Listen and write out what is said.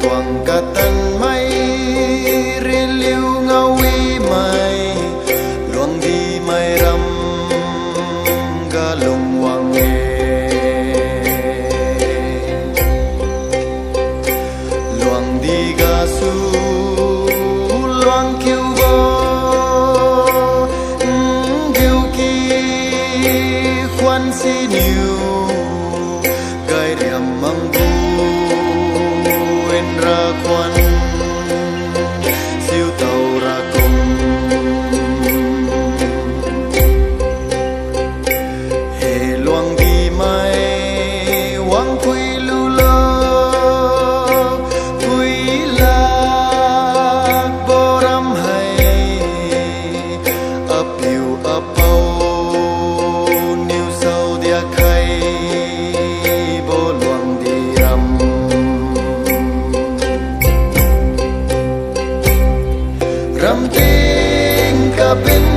luồng cả tân mây riêng liu ngâu uy mây luồng đi mây râm ga lùng hoàng nghề luồng đi ga su luồng kêu vô kêu ki khoan si nhiều gai điểm mang ra quan siêu tàu ra cùng hệ loang đi mai quang quy lưu lơ quy lạc bó rắm hay ấp yêu ấp âu niu sâu dia khay bó loang đi rắm ram ting ka bin